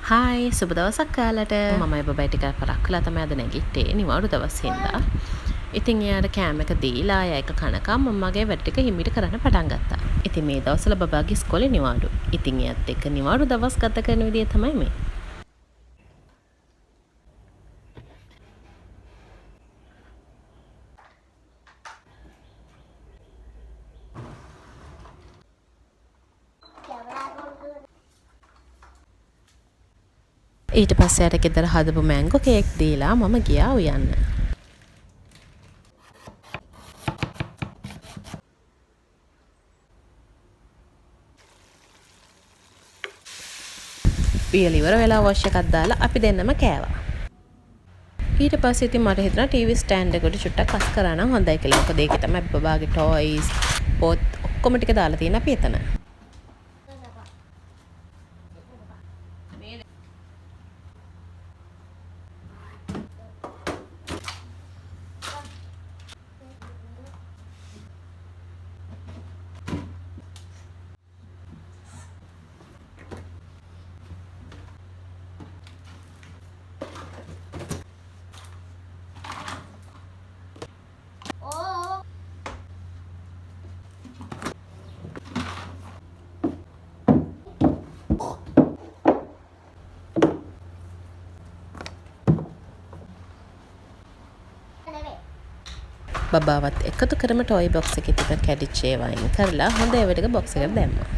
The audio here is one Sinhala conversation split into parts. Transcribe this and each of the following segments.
හායි සුබ දවසක් ඔයාලට. මමයි බබයි ටිකක් පරක් කළා තමයි අද නැගිට්ටේ නිවාඩු දවස් හින්දා. ඉතින් එයාට කෑම එක දීලා ආයෙ එක කනකම් මමගේ වැඩ ටික හිමිට කරන්න පටන් ගත්තා. ඉතින් මේ දවස්වල බබාගේ ඉස්කෝලේ නිවාඩු. ඉතින් එයාත් එක්ක නිවාඩු දවස් ගත කරන විදිය තමයි මේ. ඊට පස්සේ යට ගෙදර හදපු මැංගෝ කේක් දීලා මම ගියා උයන්න. පියල ඉවර වෙලා වොෂ් එකක් දාලා අපි දෙන්නම කෑවා. ඊට පස්සේ ඉතින් මට හිතුණා ටීවී ස්ටෑන්ඩ් එකට චුට්ටක් අස් කරා නම් හොඳයි කියලා. මොකද ඒකේ තමයි බබාගේ ටොයිස් පොත් ඔක්කොම ටික දාලා තියෙන අපි එතන. බබාවත් එකතු කරම ටොයි බොක්ස් එකේ තිබෙන කැඩිච්ච ඒවා අයින් කරලා හොඳ ඒවා ටික බොක්ස් එකට දැම්මා.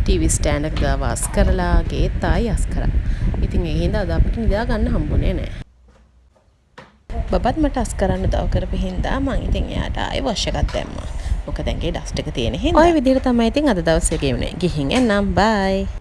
ටීවී ස්ටෑන්ඩ් එක ගාව අස් කරලා ගේත් ආයි අස් කරා. ඉතින් ඒ හින්දා අද අපිට නිදා ගන්න හම්බුනේ නැහැ. බබත් මට අස් කරන්න උදව් කරපු හින්දා මං ඉතින් එයාට ආයි වොෂ් එකක් දැම්මා. මොකද ඇඟේ ඩස්ට් එක තියෙන හින්දා. ওই විදිහට තමයි ඉතින් අද දවසේ ගෙවුනේ. ගිහින් එන්නම් බයි.